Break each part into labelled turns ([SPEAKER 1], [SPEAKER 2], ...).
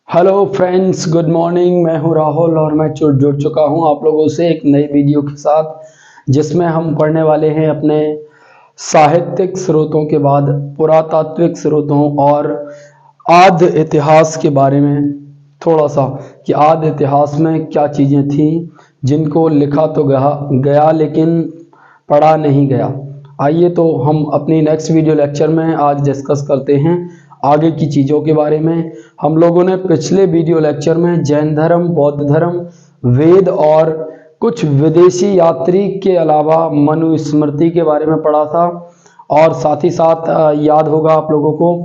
[SPEAKER 1] Hello friends, good morning. मैं हूं राहुल और मैं जुड़ चुका हूं आप लोगों से एक नई वीडियो के साथ, जिसमें हम पढ़ने वाले हैं अपने साहित्यिक स्रोतों के बाद पुरातात्विक स्रोतों और आद्य इतिहास के बारे में थोड़ा सा, कि आद्य इतिहास में क्या चीज़ें थीं जिनको लिखा तो गया लेकिन पढ़ा नहीं गया। आइए तो हम अपनी नेक्स्ट वीडियो लेक्चर में आज डिस्कस करते हैं आगे की चीज़ों के बारे में। हम लोगों ने पिछले वीडियो लेक्चर में जैन धर्म, बौद्ध धर्म, वेद और कुछ विदेशी यात्री के अलावा मनुस्मृति के बारे में पढ़ा था, और साथ ही साथ याद होगा आप लोगों को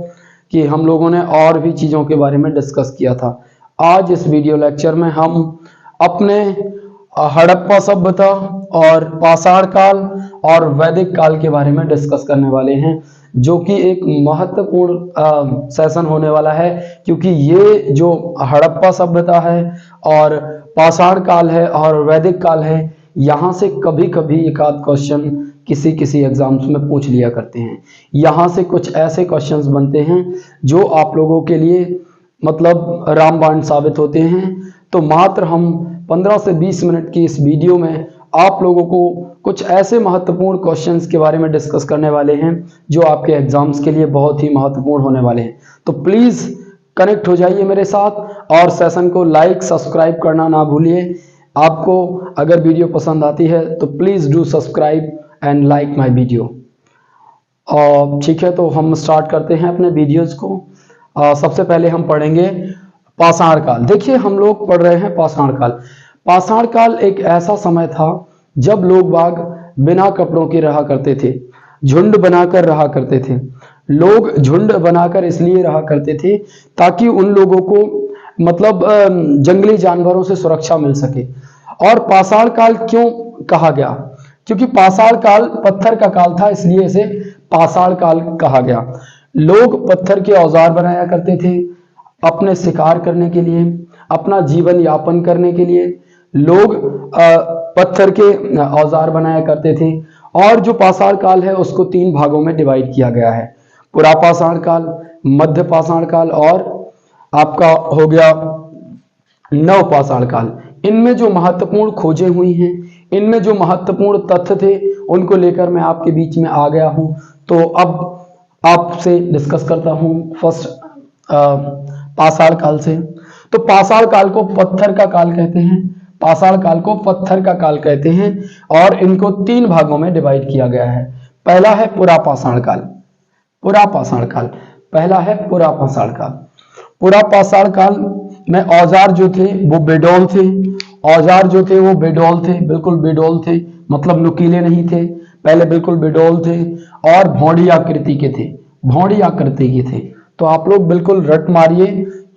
[SPEAKER 1] कि हम लोगों ने और भी चीज़ों के बारे में डिस्कस किया था। आज इस वीडियो लेक्चर में हम अपने हड़प्पा सभ्यता और पाषाण काल और वैदिक काल के बारे में डिस्कस करने वाले हैं, जो कि एक महत्वपूर्ण सेशन होने वाला है, क्योंकि ये जो हड़प्पा सभ्यता है और पाषाण काल है और वैदिक काल है, यहाँ से कभी कभी एक आध क्वेश्चन किसी एग्जाम्स में पूछ लिया करते हैं। यहाँ से कुछ ऐसे क्वेश्चंस बनते हैं जो आप लोगों के लिए मतलब रामबाण साबित होते हैं। तो मात्र हम 15 से 20 मिनट की इस वीडियो में आप लोगों को कुछ ऐसे महत्वपूर्ण क्वेश्चंस के बारे में डिस्कस करने वाले हैं जो आपके एग्जाम्स के लिए बहुत ही महत्वपूर्ण होने वाले हैं। तो प्लीज़ कनेक्ट हो जाइए मेरे साथ और सेशन को लाइक सब्सक्राइब करना ना भूलिए। आपको अगर वीडियो पसंद आती है तो please do subscribe and like my video. ठीक है, तो हम स्टार्ट करते हैं अपने वीडियोज़ को। सबसे पहले हम पढ़ेंगे पाषाण काल। देखिए, हम लोग पढ़ रहे हैं पाषाण काल। पाषाण काल एक ऐसा समय था जब लोग बाग बिना कपड़ों के रहा करते थे, झुंड बनाकर रहा करते थे। लोग झुंड बनाकर इसलिए रहा करते थे ताकि उन लोगों को मतलब जंगली जानवरों से सुरक्षा मिल सके। और पाषाण काल क्यों कहा गया? क्योंकि पाषाण काल पत्थर का काल था, इसलिए इसे पाषाण काल कहा गया। लोग पत्थर के औजार बनाया करते थे अपने शिकार करने के लिए, अपना जीवन यापन करने के लिए लोग पत्थर के औजार बनाया करते थे। और जो पाषाण काल है उसको 3 भागों में डिवाइड किया गया है: पुरापाषाण काल, मध्य पाषाण काल और आपका हो गया नवपाषाण काल। इनमें जो महत्वपूर्ण खोजें हुई हैं, इनमें जो महत्वपूर्ण तथ्य थे, उनको लेकर मैं आपके बीच में आ गया हूं। तो अब आपसे डिस्कस करता हूं फर्स्ट पाषाण काल से। तो पाषाण काल को पत्थर का काल कहते हैं। पाषाण काल को पत्थर का काल कहते हैं और इनको 3 भागों में डिवाइड किया गया है। पहला है पुरापाषाण काल। पुरापाषाण काल पहला है पुरापाषाण काल। पुरापाषाण काल में औजार जो थे वो बेडौल थे। औजार जो थे वो बेडौल थे, बिल्कुल बेडौल थे, मतलब नुकीले नहीं थे, पहले बिल्कुल बेडौल थे और भौंडी आकृति के थे। भौंडी आकृति के थे। तो आप लोग बिल्कुल रट मारिए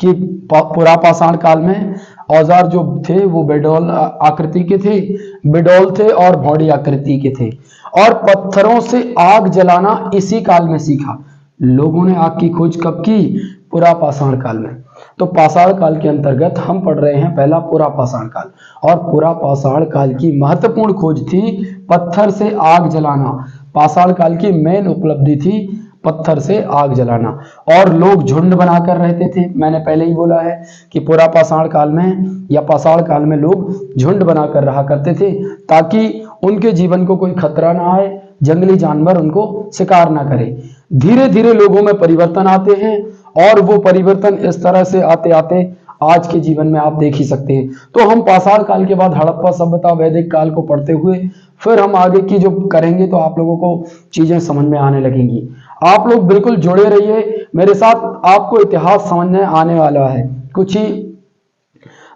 [SPEAKER 1] कि पुरापाषाण काल में औजार जो थे वो बेडौल आकृति के थे, बेडौल थे और भौंडी आकृति के थे। और पत्थरों से आग जलाना इसी काल में सीखा। लोगों ने आग की खोज कब की? पुरापाषाण काल में। तो पाषाण काल के अंतर्गत हम पढ़ रहे हैं पहला पुरापाषाण काल। और पुरापाषाण काल की महत्वपूर्ण खोज थी पत्थर से आग जलाना। पाषाण काल की मेन उपलब्धि थी पत्थर से आग जलाना। और लोग झुंड बनाकर रहते थे। मैंने पहले ही बोला है कि पुरापाषाण काल में या पाषाण काल में लोग झुंड बनाकर रहा करते थे ताकि उनके जीवन को कोई खतरा ना आए, जंगली जानवर उनको शिकार ना करे। धीरे धीरे लोगों में परिवर्तन आते हैं और वो परिवर्तन इस तरह से आते आते आज के जीवन में आप देख ही सकते हैं। तो हम पाषाण काल के बाद हड़प्पा सभ्यता, वैदिक काल को पढ़ते हुए फिर हम आगे की जो करेंगे तो आप लोगों को चीजें समझ में आने लगेंगी। आप लोग बिल्कुल जुड़े रहिए मेरे साथ, आपको इतिहास समझने आने वाला है। कुछ ही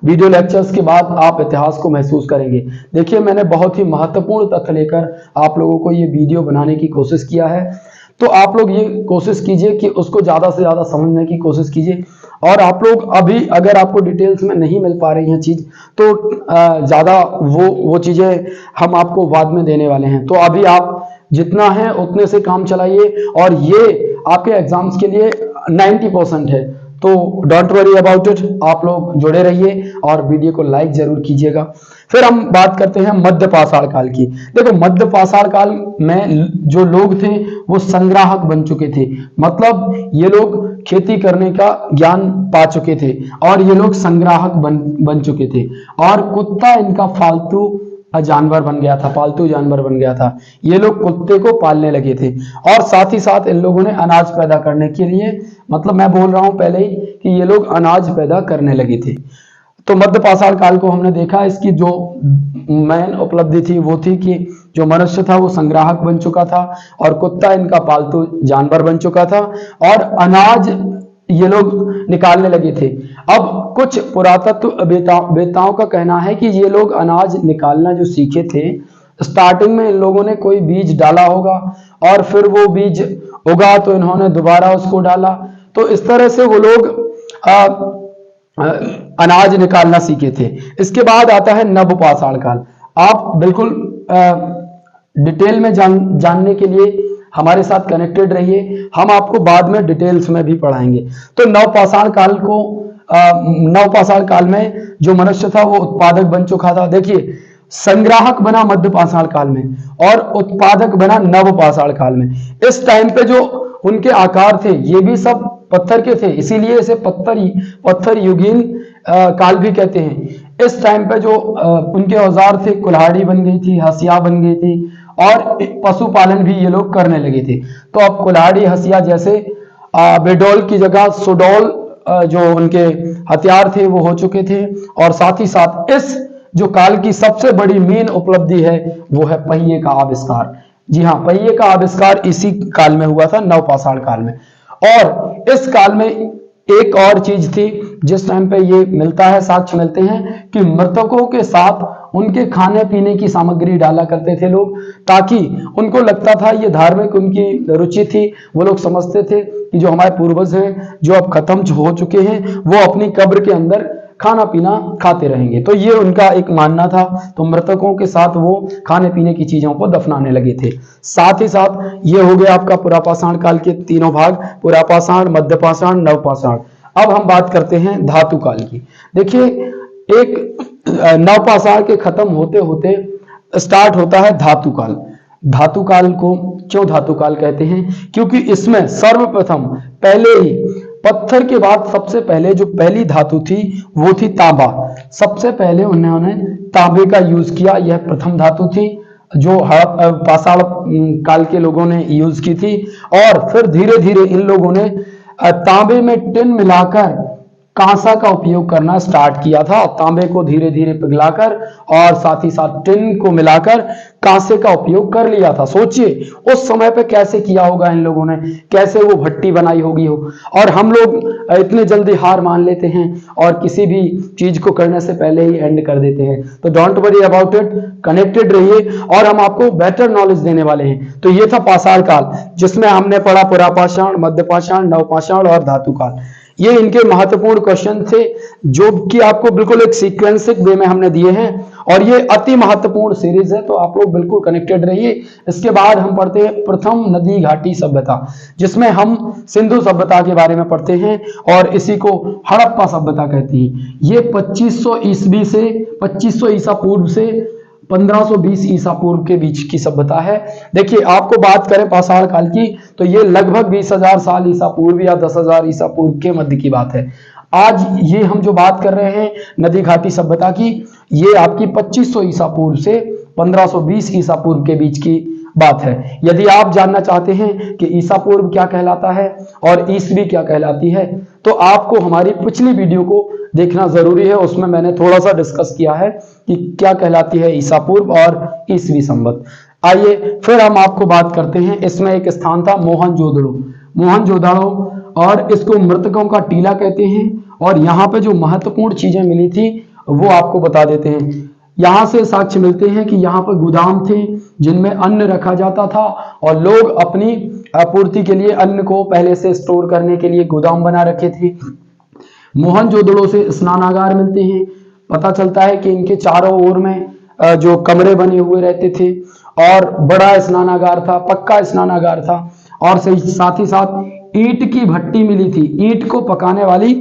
[SPEAKER 1] वीडियो लेक्चर्स के बाद आप इतिहास को महसूस करेंगे। देखिए, मैंने बहुत ही महत्वपूर्ण तथ्य लेकर आप लोगों को ये वीडियो बनाने की कोशिश किया है। तो आप लोग ये कोशिश कीजिए कि उसको ज़्यादा से ज़्यादा समझने की कोशिश कीजिए। और आप लोग अभी अगर आपको डिटेल्स में नहीं मिल पा रही हैं चीज़, तो ज़्यादा वो चीज़ें हम आपको बाद में देने वाले हैं। तो अभी आप जितना है उतने से काम चलाइए। और ये आपके एग्जाम्स के लिए 90% है। तो डोंट वरी अबाउट इट, आप लोग जुड़े रहिए और वीडियो को लाइक जरूर कीजिएगा। फिर हम बात करते हैं मध्य पाषाण काल की। देखो मध्य पाषाण काल में जो लोग थे वो संग्राहक बन चुके थे, मतलब ये लोग खेती करने का ज्ञान पा चुके थे और ये लोग संग्राहक बन चुके थे, और कुत्ता इनका फालतू जानवर बन गया था, पालतू जानवर बन गया था। ये लोग कुत्ते को पालने लगे थे और साथ ही साथ इन लोगों ने अनाज पैदा करने के लिए, मतलब मैं बोल रहा हूं पहले ही कि ये लोग अनाज पैदा करने लगे थे। तो मध्य पाषाण काल को हमने देखा, इसकी जो मेन उपलब्धि थी वो थी कि जो मनुष्य था वो संग्राहक बन चुका था और कुत्ता इनका पालतू जानवर बन चुका था और अनाज ये लोग निकालने लगे थे। अब कुछ पुरातत्व वेताओं का कहना है कि ये लोग अनाज निकालना जो सीखे थे, स्टार्टिंग में इन लोगों ने कोई बीज डाला होगा और फिर वो बीज उगा तो इन्होंने दोबारा उसको डाला, तो इस तरह से वो लोग अनाज निकालना सीखे थे। इसके बाद आता है नवपाषाण काल। आप बिल्कुल डिटेल में जानने के लिए हमारे साथ कनेक्टेड रहिए, हम आपको बाद में डिटेल्स में भी पढ़ाएंगे। तो नवपाषाण काल में जो मनुष्य था वो उत्पादक बन चुका था। देखिए संग्राहक बना मध्य पाषाण काल में और उत्पादक बना नवपाषाण काल में। इस टाइम पे जो उनके आकार थे ये भी सब पत्थर के थे, इसीलिए इसे पत्थर युगीन काल भी कहते हैं। इस टाइम पे जो उनके औजार थे, कुल्हाड़ी बन गई थी, हसिया बन गई थी और पशुपालन भी ये लोग करने लगे थे। तो अब कुल्हाड़ी हसिया जैसे बेडोल की जगह सुडोल जो उनके हथियार थे वो हो चुके थे। और साथ ही साथ इस जो काल की सबसे बड़ी मेन उपलब्धि है वो है पहिए का आविष्कार। जी हाँ, पहिए का आविष्कार इसी काल में हुआ था, नवपाषाण काल में। और इस काल में एक और चीज थी जिस टाइम पे ये मिलता है, साक्ष्य मिलते हैं कि मृतकों के साथ उनके खाने पीने की सामग्री डाला करते थे लोग, ताकि उनको लगता था, ये धार्मिक उनकी रुचि थी, वो लोग समझते थे कि जो हमारे पूर्वज हैं जो अब खत्म हो चुके हैं वो अपनी कब्र के अंदर खाना पीना खाते रहेंगे। तो ये उनका एक मानना था, तो मृतकों के साथ वो खाने पीने की चीजों को दफनाने लगे थे। साथ ही साथ ये हो गया आपका पुरापाषाण काल के तीनों भाग, पुरापाषाण, मध्यपाषाण, नवपाषाण। अब हम बात करते हैं धातु काल की। देखिए एक नवपाषाण के खत्म होते होते स्टार्ट होता है धातु काल। धातु काल को क्यों धातु काल कहते हैं? क्योंकि इसमें सर्वप्रथम पहले ही पत्थर के बाद सबसे पहले जो पहली धातु थी वो थी तांबा। सबसे पहले उन्होंने तांबे का यूज किया, यह प्रथम धातु थी जो पाषाण काल के लोगों ने यूज की थी। और फिर धीरे धीरे इन लोगों ने तांबे में टिन मिलाकर कांसा का उपयोग करना स्टार्ट किया था। तांबे को धीरे धीरे पिघलाकर और साथ ही साथ टिन को मिलाकर कांसे का उपयोग कर लिया था। सोचिए उस समय पे कैसे किया होगा इन लोगों ने, कैसे वो भट्टी बनाई होगी हो। और हम लोग इतने जल्दी हार मान लेते हैं और किसी भी चीज को करने से पहले ही एंड कर देते हैं। तो don't worry about it, connected रहिए और हम आपको बेटर नॉलेज देने वाले हैं। तो ये था पाषाण काल जिसमें हमने पढ़ा पुरापाषाण, मध्यपाषाण, नवपाषाण और धातु काल। ये इनके महत्वपूर्ण क्वेश्चन थे जो कि आपको बिल्कुल एक सीक्वेंसिक वे में हमने दिए हैं और ये अति महत्वपूर्ण सीरीज है, तो आप लोग बिल्कुल कनेक्टेड रहिए। इसके बाद हम पढ़ते हैं प्रथम नदी घाटी सभ्यता, जिसमें हम सिंधु सभ्यता के बारे में पढ़ते हैं और इसी को हड़प्पा सभ्यता कहते हैं। ये 2500 ईस्वी से 2500 ईसा पूर्व से 1520 ईसा पूर्व के बीच की सभ्यता है। देखिए आपको बात करें पाषाण काल की तो ये लगभग 20,000 साल ईसा पूर्व या 10,000 ईसा पूर्व के मध्य की बात है। आज ये हम जो बात कर रहे हैं नदी घाटी सभ्यता की, ये आपकी 2500 ईसा पूर्व से 1520 ईसा पूर्व के बीच की बात है। यदि आप जानना चाहते हैं कि ईसा पूर्व क्या कहलाता है और ईसवी क्या कहलाती है, तो आपको हमारी पिछली वीडियो को देखना जरूरी है। उसमें मैंने थोड़ा सा डिस्कस किया है कि क्या कहलाती है ईसा पूर्व और ईसवी संवत। आइए फिर हम आपको बात करते हैं। इसमें एक स्थान था मोहनजोदड़ो, मोहनजोदड़ो, और इसको मृतकों का टीला कहते हैं। और यहाँ पे जो महत्वपूर्ण चीजें मिली थी वो आपको बता देते हैं। यहाँ से साक्ष्य मिलते हैं कि यहाँ पर गोदाम थे जिनमें अन्न रखा जाता था और लोग अपनी आपूर्ति के लिए अन्न को पहले से स्टोर करने के लिए गोदाम बना रखे थे। मोहनजोदड़ो से स्नानागार मिलते हैं। पता चलता है कि इनके चारों ओर में जो कमरे बने हुए रहते थे और बड़ा स्नानागार था, पक्का स्नानागार था। और साथ ही साथ ईंट की भट्टी मिली थी, ईंट को पकाने वाली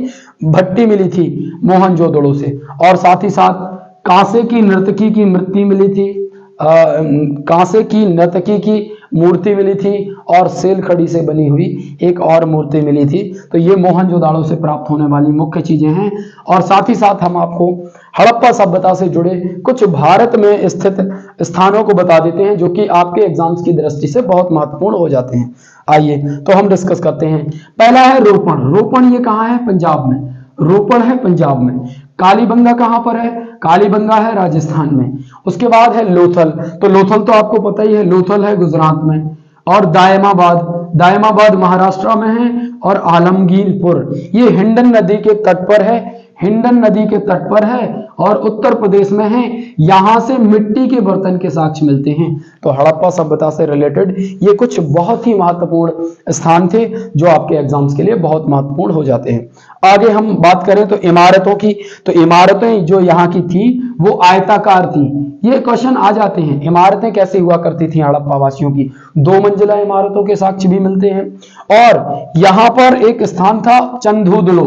[SPEAKER 1] भट्टी मिली थी मोहनजोदड़ो से। और साथ ही साथ कांसे की नर्तकी की मूर्ति मिली थी, कांसे की नर्तकी की मूर्ति मिली थी, और सेल खड़ी से बनी हुई एक और मूर्ति मिली थी। तो ये मोहनजोदाड़ो से प्राप्त होने वाली मुख्य चीजें हैं। और साथ ही साथ हम आपको हड़प्पा सभ्यता से जुड़े कुछ भारत में स्थित स्थानों को बता देते हैं जो कि आपके एग्जाम्स की दृष्टि से बहुत महत्वपूर्ण हो जाते हैं। आइए तो हम डिस्कस करते हैं। पहला है रोपण। रोपण ये कहाँ है? पंजाब में। रोपण है पंजाब में। कालीबंगा कहां पर है? कालीबंगा है राजस्थान में। उसके बाद है लोथल। तो लोथल तो आपको पता ही है, लोथल है गुजरात में। और दायमाबाद, दायमाबाद महाराष्ट्र में है। और आलमगीरपुर ये हिंडन नदी के तट पर है, हिंडन नदी के तट पर है और उत्तर प्रदेश में है। यहां से मिट्टी के बर्तन के साक्ष्य मिलते हैं। तो हड़प्पा सभ्यता से रिलेटेड ये कुछ बहुत ही महत्वपूर्ण स्थान थे जो आपके एग्जाम्स के लिए बहुत महत्वपूर्ण हो जाते हैं। आगे हम बात करें तो इमारतों की, तो इमारतें जो यहाँ की थी वो आयताकार थी। ये क्वेश्चन आ जाते हैं, इमारतें कैसे हुआ करती थी हड़प्पा वासियों की? 2 मंजिला इमारतों के साक्ष्य भी मिलते हैं। और यहाँ पर एक स्थान था चंदूदड़ो,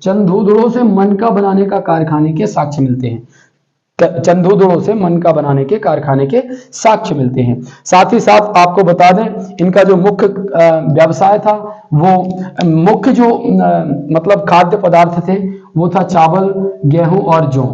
[SPEAKER 1] चंदूदड़ो से मनका बनाने का कारखाने के साक्ष्य मिलते हैं। चंदूदड़ो से मनका बनाने के कारखाने के साक्ष्य मिलते हैं। साथ ही साथ आपको बता दें इनका जो मुख्य व्यवसाय था वो मुख्य जो मतलब खाद्य पदार्थ थे वो था चावल, गेहूं और जौ।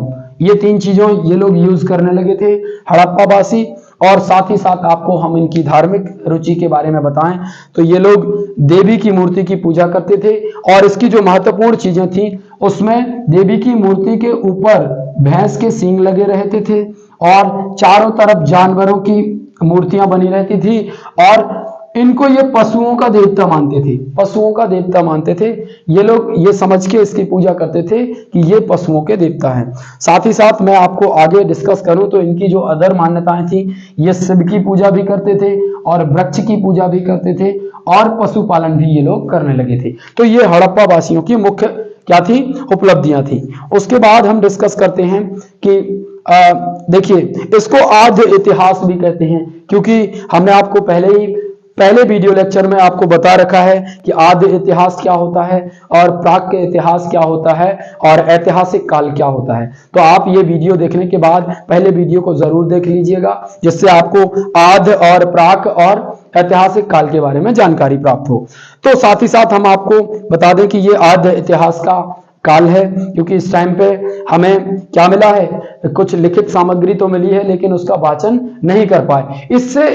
[SPEAKER 1] ये 3 चीजों ये लोग यूज करने लगे थे हड़प्पा वासी। और साथ ही साथ आपको हम इनकी धार्मिक रुचि के बारे में बताएं तो ये लोग देवी की मूर्ति की पूजा करते थे। और इसकी जो महत्वपूर्ण चीजें थी उसमें देवी की मूर्ति के ऊपर भैंस के सींग लगे रहते थे और चारों तरफ जानवरों की मूर्तियां बनी रहती थी। और इनको ये पशुओं का देवता मानते थे, पशुओं का देवता मानते थे ये लोग। ये समझ के इसकी पूजा करते थे कि ये पशुओं के देवता हैं। साथ ही साथ मैं आपको आगे डिस्कस करूं तो इनकी जो अदर मान्यताएं थी, ये शिव की पूजा भी करते थे और वृक्ष की पूजा भी करते थे और पशुपालन भी ये लोग करने लगे थे। तो ये हड़प्पा वासियों की मुख्य क्या थी? उपलब्धियां थी। उसके बाद हम डिस्कस करते हैं कि देखिए इसको आद्य इतिहास भी कहते हैं, क्योंकि हमने आपको पहले वीडियो लेक्चर में आपको बता रखा है कि आद्य इतिहास क्या होता है और प्राक के इतिहास क्या होता है और ऐतिहासिक काल क्या होता है। तो आप ये वीडियो देखने के बाद पहले वीडियो को जरूर देख लीजिएगा जिससे आपको आद्य और प्राक और ऐतिहासिक काल के बारे में जानकारी प्राप्त हो। तो साथ ही साथ हम आपको बता दें कि ये आद्य इतिहास का काल है, क्योंकि इस टाइम पे हमें क्या मिला है? कुछ लिखित सामग्री तो मिली है लेकिन उसका वाचन नहीं कर पाए। इससे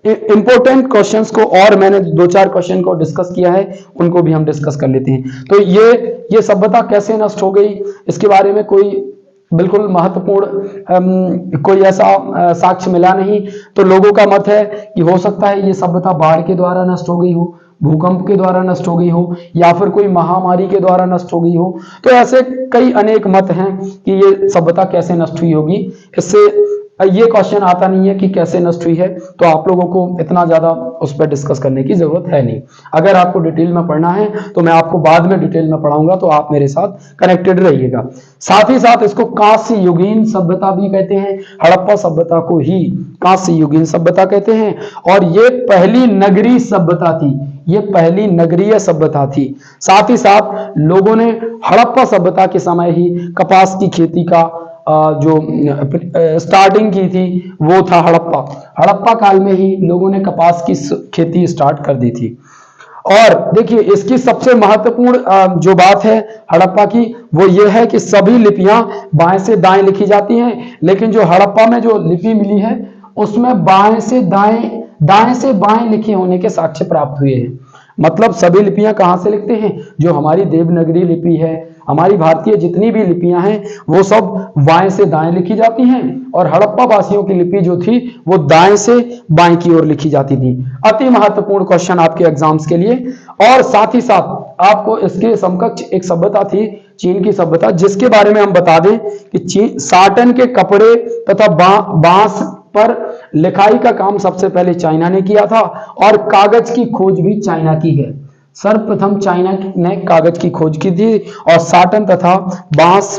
[SPEAKER 1] इंपॉर्टेंट क्वेश्चंस को और मैंने 2-4 क्वेश्चन को डिस्कस किया है, उनको भी हम डिस्कस कर लेते हैं। तो ये सभ्यता कैसे नष्ट हो गई इसके बारे में कोई बिल्कुल महत्वपूर्ण कोई ऐसा साक्ष्य मिला नहीं। तो लोगों का मत है कि हो सकता है ये सभ्यता बाढ़ के द्वारा नष्ट हो गई हो, भूकंप के द्वारा नष्ट हो गई हो, या फिर कोई महामारी के द्वारा नष्ट हो गई हो। तो ऐसे कई अनेक मत हैं कि ये सभ्यता कैसे नष्ट हुई होगी। इससे ये क्वेश्चन आता नहीं है कि कैसे नष्ट हुई है, तो आप लोगों को इतना ज्यादा उस पर डिस्कस करने की जरूरत है नहीं। अगर आपको डिटेल में पढ़ना है तो मैं आपको बाद में डिटेल में पढ़ाऊंगा, तो आप मेरे साथ कनेक्टेड रहिएगा। साथ ही साथ इसको कांस्य युगीन सभ्यता भी कहते हैं। हड़प्पा सभ्यता को ही कांस्य युगीन सभ्यता कहते हैं। और ये पहली नगरीय सभ्यता थी, ये पहली नगरीय सभ्यता थी। साथ ही साथ लोगों ने हड़प्पा सभ्यता के समय ही कपास की खेती का जो स्टार्टिंग की थी वो था हड़प्पा काल में ही लोगों ने कपास की खेती स्टार्ट कर दी थी। और देखिए इसकी सबसे महत्वपूर्ण जो बात है हड़प्पा की वो ये है कि सभी लिपियां बाएं से दाएं लिखी जाती हैं, लेकिन जो हड़प्पा में जो लिपि मिली है उसमें बाएं से दाएं, दाएं से बाएं लिखे होने के साक्ष्य प्राप्त हुए हैं। मतलब सभी लिपियां कहां से लिखते हैं? जो हमारी देवनागरी लिपि है, हमारी भारतीय जितनी भी लिपियां हैं वो सब बाएं से दाएं लिखी जाती हैं, और हड़प्पा वासियों की लिपि जो थी वो दाएं से बाएं की ओर लिखी जाती थी। अति महत्वपूर्ण क्वेश्चन आपके एग्जाम्स के लिए। और साथ ही साथ आपको इसके समकक्ष एक सभ्यता थी चीन की सभ्यता, जिसके बारे में हम बता दें कि साटन के कपड़े तथा बांस पर लिखाई का काम सबसे पहले चाइना ने किया था, और कागज की खोज भी चाइना की है। सर्वप्रथम चाइना ने कागज की खोज की थी, और साटन तथा बांस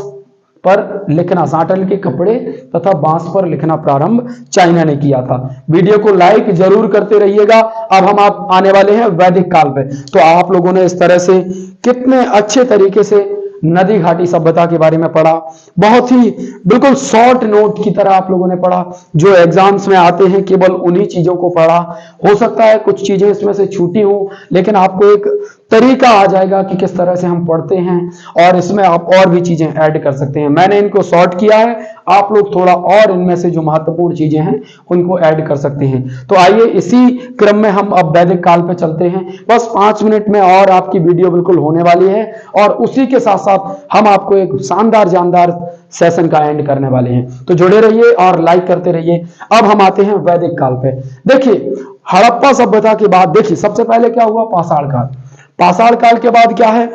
[SPEAKER 1] पर लिखना, सांटन के कपड़े तथा बांस पर लिखना प्रारंभ चाइना ने किया था। वीडियो को लाइक जरूर करते रहिएगा। अब हम आप आने वाले हैं वैदिक काल पे। तो आप लोगों ने इस तरह से कितने अच्छे तरीके से नदी घाटी सभ्यता के बारे में पढ़ा, बहुत ही बिल्कुल शॉर्ट नोट की तरह आप लोगों ने पढ़ा। जो एग्जाम्स में आते हैं केवल उन्हीं चीजों को पढ़ा। हो सकता है कुछ चीजें इसमें से छूटी हो, लेकिन आपको एक तरीका आ जाएगा कि किस तरह से हम पढ़ते हैं और इसमें आप और भी चीजें ऐड कर सकते हैं। मैंने इनको शॉर्ट किया है, आप लोग थोड़ा और इनमें से जो महत्वपूर्ण चीजें हैं उनको ऐड कर सकते हैं। तो आइए इसी क्रम में हम अब वैदिक काल पे चलते हैं। बस 5 मिनट में और आपकी वीडियो बिल्कुल होने वाली है और उसी के साथ साथ हम आपको एक शानदार जानदार सेशन का एंड करने वाले हैं। तो जुड़े रहिए और लाइक करते रहिए। अब हम आते हैं वैदिक काल पे। देखिए हड़प्पा सभ्यता के बाद देखिए सबसे पहले क्या हुआ, पाषाण काल। पाषाण काल के बाद क्या है,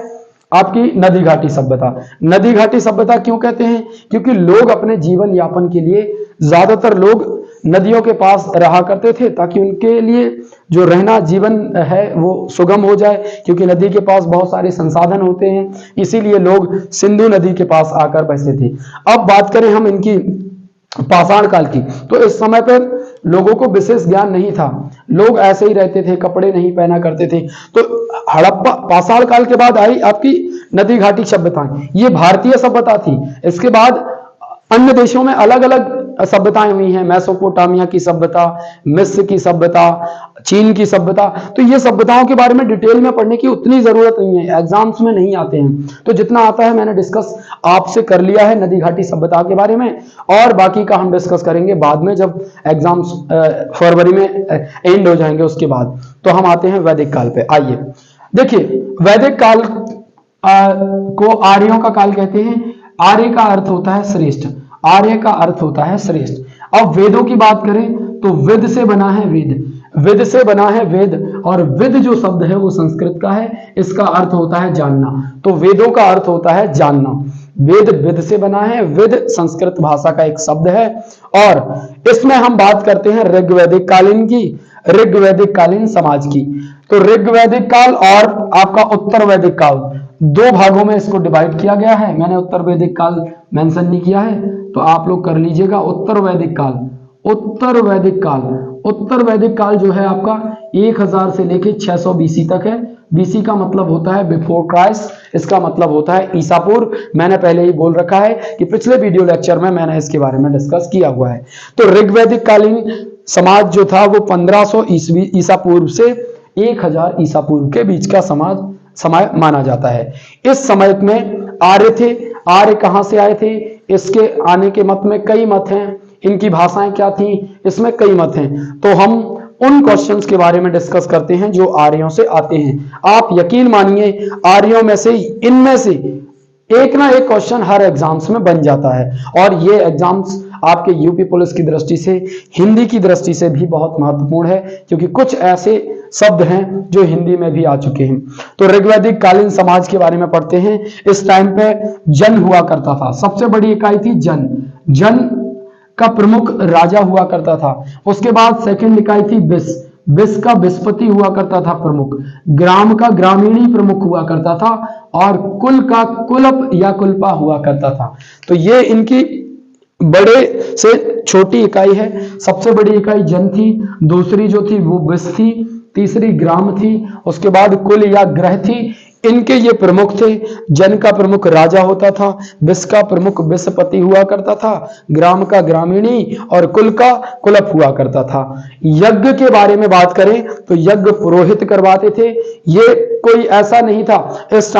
[SPEAKER 1] आपकी नदी घाटी सभ्यता। नदी घाटी सभ्यता क्यों कहते हैं, क्योंकि लोग अपने जीवन यापन के लिए ज्यादातर लोग नदियों के पास रहा करते थे ताकि उनके लिए जो रहना जीवन है वो सुगम हो जाए, क्योंकि नदी के पास बहुत सारे संसाधन होते हैं, इसीलिए लोग सिंधु नदी के पास आकर बसते थे। अब बात करें हम इनकी पाषाण काल की, तो इस समय पर लोगों को विशेष ज्ञान नहीं था, लोग ऐसे ही रहते थे, कपड़े नहीं पहना करते थे। तो हड़प्पा पाषाण काल के बाद आई आपकी नदी घाटी सभ्यताएं, ये भारतीय सभ्यता थी। इसके बाद अन्य देशों में अलग अलग सभ्यताएं हुई हैं, मेसोपोटामिया की सभ्यता, मिस्र की सभ्यता, चीन की सभ्यता। तो ये सभ्यताओं के बारे में डिटेल में पढ़ने की उतनी जरूरत नहीं है, एग्जाम्स में नहीं आते हैं। तो जितना आता है मैंने डिस्कस आपसे कर लिया है नदी घाटी सभ्यता के बारे में, और बाकी का हम डिस्कस करेंगे बाद में जब एग्जाम्स फरवरी में एंड हो जाएंगे उसके बाद। तो हम आते हैं वैदिक काल पे। आइए देखिए वैदिक काल को आर्यों का काल कहते हैं। आर्य का अर्थ होता है श्रेष्ठ, आर्य का अर्थ होता है श्रेष्ठ। अब वेदों की बात करें तो वेद से बना है वेद, वेद से बना है वेद, और वेद जो शब्द है वो संस्कृत का है, इसका अर्थ होता है जानना। तो वेदों का अर्थ होता है जानना। वेद वेद से बना है, वेद संस्कृत भाषा का एक शब्द है। और इसमें हम बात करते हैं ऋग्वैदिक कालीन की, ऋग्वैदिक कालीन समाज की। तो ऋग्वैदिक काल और आपका उत्तर वैदिक काल, दो भागों में इसको डिवाइड किया गया है। मैंने उत्तर वैदिक काल मेंशन नहीं किया है तो आप लोग कर लीजिएगा। उत्तर वैदिक काल, उत्तर वैदिक काल, उत्तर वैदिक काल जो है आपका 1000 से लेके 600 बीसी तक है। बीसी का मतलब होता है बिफोर क्राइस्ट, इसका मतलब होता है ईसा पूर्व। मैंने पहले ही बोल रखा है कि पिछले वीडियो लेक्चर में मैंने इसके बारे में डिस्कस किया हुआ है। तो ऋग्वैदिक कालीन समाज जो था वो 1500 ईस्वी ईसा पूर्व से 1000 ईसा पूर्व के बीच का समय माना जाता है। इस समय में आर्य थे। आर्य कहां से आए थे, इसके आने के मत में कई मत हैं। इनकी भाषाएं क्या थी, इसमें कई मत हैं। तो हम उन क्वेश्चंस के बारे में डिस्कस करते हैं जो आर्यों से आते हैं। आप यकीन मानिए आर्यों में से इनमें से एक ना एक क्वेश्चन हर एग्जाम्स में बन जाता है, और ये एग्जाम्स आपके यूपी पुलिस की दृष्टि से, हिंदी की दृष्टि से भी बहुत महत्वपूर्ण है, क्योंकि कुछ ऐसे शब्द हैं जो हिंदी में भी आ चुके हैं। तो ऋग्वैदिक कालीन समाज के बारे में पढ़ते हैं। इस टाइम पे जन हुआ करता था, सबसे बड़ी इकाई थी जन। जन का प्रमुख राजा हुआ करता था। उसके बाद सेकंड इकाई थी बिस, बिस का बिस्पति हुआ करता था प्रमुख। ग्राम का ग्रामीणी प्रमुख हुआ करता था, और कुल का कुलप या कुलपा हुआ करता था। तो ये इनकी बड़े से छोटी इकाई है। सबसे बड़ी इकाई जन थी, दूसरी जो थी वो बिस थी, तीसरी ग्राम थी, उसके बाद कुल या ग्रह थी। इनके ये प्रमुख थे। जन का प्रमुख राजा होता था, बिस का प्रमुख बिसपति हुआ करता था, ग्राम का ग्रामीणी और कुल का कुलप हुआ करता था। यज्ञ के बारे में बात करें तो यज्ञ पुरोहित करवाते थे। ये कोई ऐसा नहीं था इस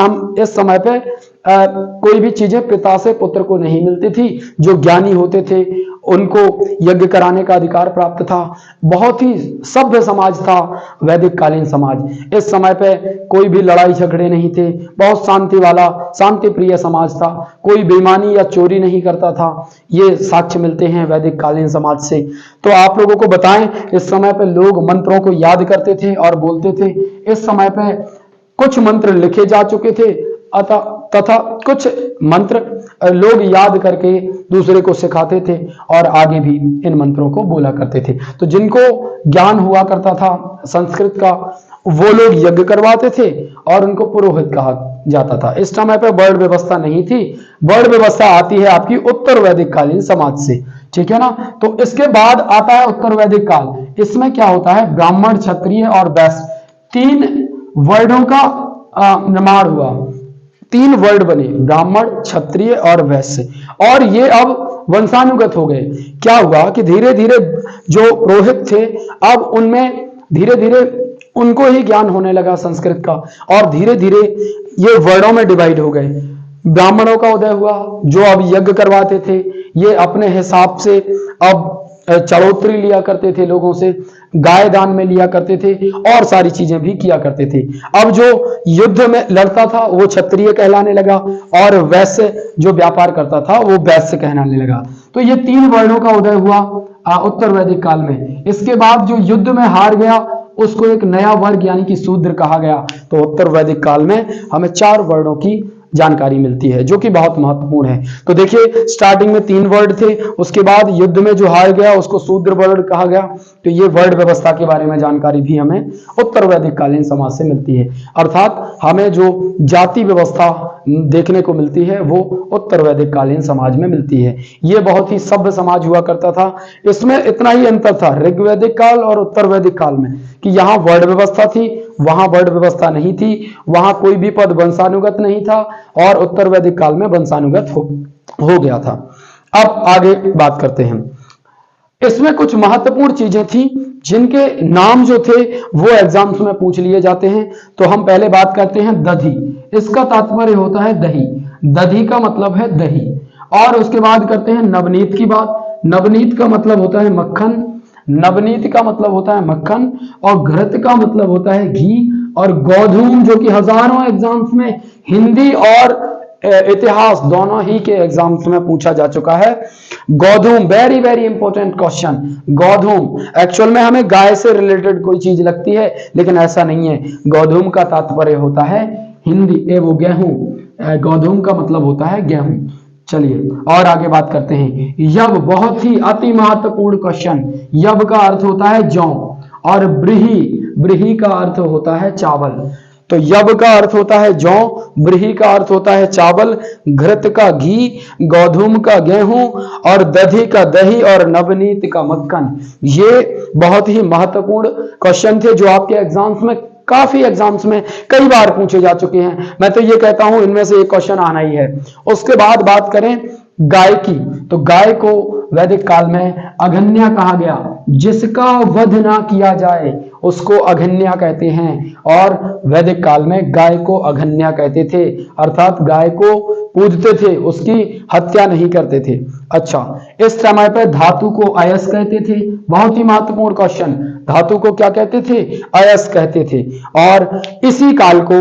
[SPEAKER 1] समय पे कोई भी चीजें पिता से पुत्र को नहीं मिलती थी। जो ज्ञानी होते थे उनको यज्ञ कराने का अधिकार प्राप्त था। बहुत ही सभ्य समाज था वैदिक कालीन समाज। इस समय पे कोई भी लड़ाई झगड़े नहीं थे, बहुत शांति वाला, शांति प्रिय समाज था। कोई बेईमानी या चोरी नहीं करता था। ये साक्ष्य मिलते हैं वैदिक कालीन समाज से। तो आप लोगों को बताएं, इस समय पे लोग मंत्रों को याद करते थे और बोलते थे। इस समय पे कुछ मंत्र लिखे जा चुके थे तथा कुछ मंत्र लोग याद करके दूसरे को सिखाते थे और आगे भी इन मंत्रों को बोला करते थे। तो जिनको ज्ञान हुआ करता था संस्कृत का वो लोग यज्ञ करवाते थे और उनको पुरोहित कहा जाता था। इस समय पे वर्ण व्यवस्था नहीं थी। वर्ण व्यवस्था आती है आपकी उत्तर वैदिक कालीन समाज से, ठीक है ना। तो इसके बाद आता है उत्तर वैदिक काल। इसमें क्या होता है, ब्राह्मण, क्षत्रिय और वैश्य, तीन वर्णों का निर्माण हुआ। तीन वर्ण बने, ब्राह्मण, क्षत्रिय और वैश्य, और ये अब वंशानुगत हो गए। क्या हुआ कि धीरे धीरे जो पुरोहित थे, अब उनमें धीरे धीरे उनको ही ज्ञान होने लगा संस्कृत का, और धीरे धीरे ये वर्णों में डिवाइड हो गए। ब्राह्मणों का उदय हुआ जो अब यज्ञ करवाते थे, ये अपने हिसाब से अब चढ़ोतरी लिया करते थे लोगों से, गाय दान में लिया करते थे और सारी चीजें भी किया करते थे। अब जो युद्ध में लड़ता था वो क्षत्रिय कहलाने लगा, और वैश्य जो व्यापार करता था वो वैश्य कहलाने लगा। तो ये तीन वर्णों का उदय हुआ उत्तर वैदिक काल में। इसके बाद जो युद्ध में हार गया उसको एक नया वर्ग यानी कि शूद्र कहा गया। तो उत्तर वैदिक काल में हमें चार वर्णों की जानकारी मिलती है जो कि बहुत महत्वपूर्ण है। तो देखिए, स्टार्टिंग में तीन वर्ड थे, उसके बाद युद्ध में जो हार गया उसको शूद्र वर्ण कहा गया। तो ये वर्ण व्यवस्था के बारे में जानकारी भी हमें उत्तर वैदिक कालीन समाज से मिलती है। अर्थात हमें जो जाति व्यवस्था देखने को मिलती है वो उत्तर वैदिक कालीन समाज में मिलती है। ये बहुत ही सभ्य समाज हुआ करता था। इसमें इतना ही अंतर था ऋग्वैदिक काल और उत्तर वैदिक काल में कि यहाँ वर्ण व्यवस्था थी, वहां वर्ण व्यवस्था नहीं थी, वहां कोई भी पद वंशानुगत नहीं था, और उत्तर वैदिक काल में वंशानुगत हो गया था। अब आगे बात करते हैं। इसमें कुछ महत्वपूर्ण चीजें थी जिनके नाम जो थे वो एग्जाम्स में पूछ लिए जाते हैं। तो हम पहले बात करते हैं दधी। इसका तात्पर्य होता है दही, दधी का मतलब है दही। और उसके बाद करते हैं नवनीत की बात। नवनीत का मतलब होता है मक्खन, नवनीत का मतलब होता है मक्खन, और घृत का मतलब होता है घी। और गोधूम, जो कि हजारों एग्जाम्स में हिंदी और इतिहास दोनों ही के एग्जाम्स में पूछा जा चुका है। गोधूम, वेरी वेरी इंपॉर्टेंट क्वेश्चन। गोधूम एक्चुअल में हमें गाय से रिलेटेड कोई चीज लगती है, लेकिन ऐसा नहीं है। गोधूम का तात्पर्य होता है हिंदी वो गेहूं। गोधूम का मतलब होता है गेहूं। चलिए और आगे बात करते हैं। यव, बहुत ही अति महत्वपूर्ण क्वेश्चन। यव का अर्थ होता है जौ, और ब्रीही, ब्रीही का अर्थ होता है चावल। तो यव का अर्थ होता है जौ, ब्रीही का अर्थ होता है चावल, घृत का घी, गोधूम का गेहूं, और दधी का दही, और नवनीत का मक्खन। ये बहुत ही महत्वपूर्ण क्वेश्चन थे जो आपके एग्जाम्स में, काफी एग्जाम्स में कई बार पूछे जा चुके हैं। मैं तो ये कहता हूं इनमें से एक क्वेश्चन आना ही है। उसके बाद बात करें गाय की, तो गाय को वैदिक काल में अघन्या कहा गया। जिसका वध ना किया जाए उसको अघन्या कहते हैं, और वैदिक काल में गाय को अघन्या कहते थे, अर्थात गाय को पूजते थे, उसकी हत्या नहीं करते थे। अच्छा, इस समय पर धातु को अयस कहते थे। बहुत ही महत्वपूर्ण क्वेश्चन, धातु को क्या कहते थे? अयस कहते थे। और इसी काल को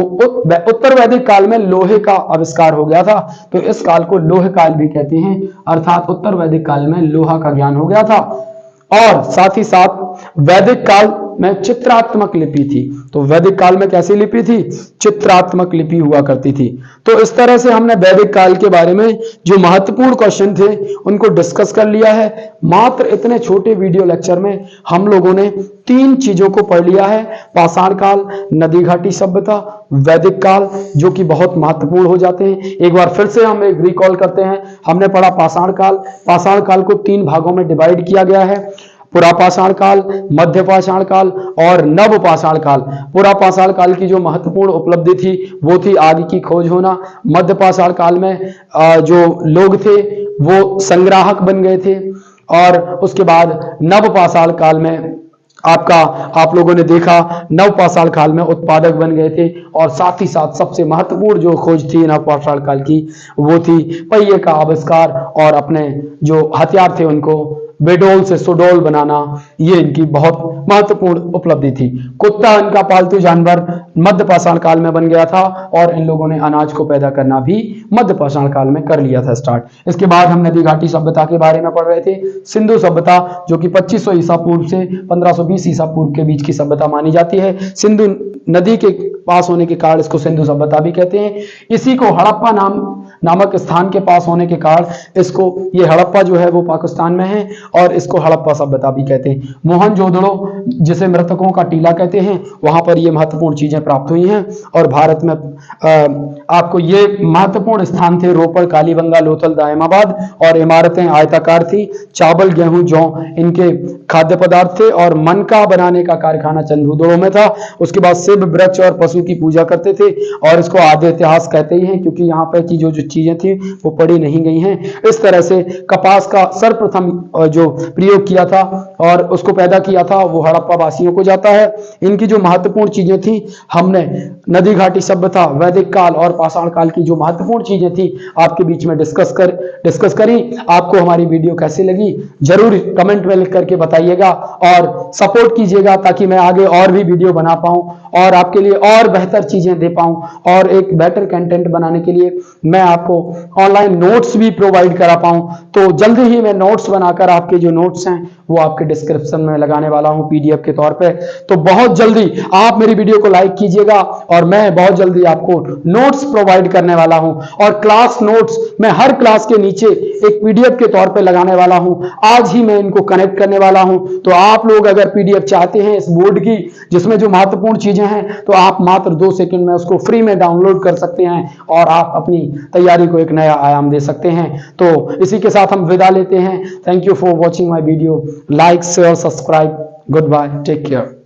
[SPEAKER 1] उत्तर वैदिक काल में लोहे का आविष्कार हो गया था, तो इस काल को लोह काल भी कहते हैं। अर्थात उत्तर वैदिक काल में लोहा का ज्ञान हो गया था। और साथ ही साथ वैदिक काल में चित्रात्मक लिपि थी। तो वैदिक काल में कैसी लिपि थी? चित्रात्मक लिपि हुआ करती थी। तो इस तरह से हमने वैदिक काल के बारे में जो महत्वपूर्ण क्वेश्चन थे उनको डिस्कस कर लिया है। मात्र इतने छोटे वीडियो लेक्चर में हम लोगों ने तीन चीजों को पढ़ लिया है। पाषाण काल, नदी घाटी सभ्यता, वैदिक काल, जो कि बहुत महत्वपूर्ण हो जाते हैं। एक बार फिर से हम एक रिकॉल करते हैं। हमने पढ़ा पाषाण काल। पाषाण काल को तीन भागों में डिवाइड किया गया है, पुरापाषाण काल, मध्य पाषाण काल और नव पाषाण काल। पुरापाषाण काल की जो महत्वपूर्ण उपलब्धि थी वो थी आग की खोज होना। मध्य पाषाण काल में जो लोग थे वो संग्राहक बन गए थे, और उसके बाद नव पाषाण काल में आप लोगों ने देखा नव पाषाण काल में उत्पादक बन गए थे। और साथ ही साथ सबसे महत्वपूर्ण जो खोज थी नव पाषाण काल की वो थी पहिए का आविष्कार, और अपने जो हथियार थे उनको बेडोल से सुडोल बनाना। ये इनकी बहुत महत्वपूर्ण उपलब्धि थी। कुत्ता इनका पालतू जानवर मध्य पाषाण काल में बन गया था, और इन लोगों ने अनाज को पैदा करना भी मध्य पाषाण काल में कर लिया था स्टार्ट। इसके बाद हम नदी घाटी सभ्यता के बारे में पढ़ रहे थे। सिंधु सभ्यता, जो कि 2500 ईसा पूर्व से 1520 ईसा पूर्व के बीच की सभ्यता मानी जाती है। सिंधु नदी के पास होने के कारण इसको सिंधु सभ्यता भी कहते हैं। इसी को हड़प्पा नाम नामक स्थान के पास होने के कारण इसको, ये हड़प्पा जो है वो पाकिस्तान में है और इसको हड़प्पा सभ्यता भी कहते हैं। मोहनजोदड़ो जिसे मृतकों का टीला कहते हैं, वहां पर ये महत्वपूर्ण चीजें प्राप्त हुई हैं। और भारत में आपको ये महत्वपूर्ण स्थान थे रोपड़, कालीबंगा, लोथल, दायमाबाद, और इमारतें आयताकार थी। चावल, गेहूं, जौ इनके खाद्य पदार्थ थे और मनका बनाने का कारखाना चंदूदड़ो में था। उसके बाद शिव, वृक्ष और पशु की पूजा करते थे और इसको आद्य इतिहास कहते ही हैं, क्योंकि यहाँ पे की जो चीजें थी वो पढ़ी नहीं गई हैं। इस तरह से कपास का सर्वप्रथम जो प्रयोग किया था और उसको पैदा किया था वो हड़प्पा वासियों को जाता है। इनकी जो महत्वपूर्ण चीजें थी, हमने नदी घाटी सभ्यता, वैदिक काल और पाषाण काल की जो महत्वपूर्ण चीजें थी आपके बीच में डिस्कस करी। आपको हमारी वीडियो कैसी लगी जरूर कमेंट में लिख करके बताइएगा और सपोर्ट कीजिएगा, ताकि मैं आगे और भी वीडियो बना पाऊं और आपके लिए और बेहतर चीजें दे पाऊं। और एक बेटर कंटेंट बनाने के लिए मैं आपको ऑनलाइन नोट्स भी प्रोवाइड करा पाऊं। तो जल्दी ही मैं नोट्स बनाकर आपके जो नोट्स हैं वो आपके डिस्क्रिप्शन में लगाने वाला हूं पीडीएफ के तौर पे। तो बहुत जल्दी आप मेरी वीडियो को लाइक कीजिएगा और मैं बहुत जल्दी आपको नोट्स प्रोवाइड करने वाला हूं। और क्लास नोट्स मैं हर क्लास के नीचे एक पीडीएफ के तौर पे लगाने वाला हूं। आज ही मैं इनको कनेक्ट करने वाला हूं। तो आप लोग अगर पीडीएफ चाहते हैं इस बोर्ड की, जिसमें जो महत्वपूर्ण चीजें हैं, तो आप मात्र 2 सेकंड में उसको फ्री में डाउनलोड कर सकते हैं और आप अपनी तैयारी को एक नया आयाम दे सकते हैं। तो इसी के साथ हम विदा लेते हैं। Thank you for watching my video. Like, share, subscribe. Good bye, take care.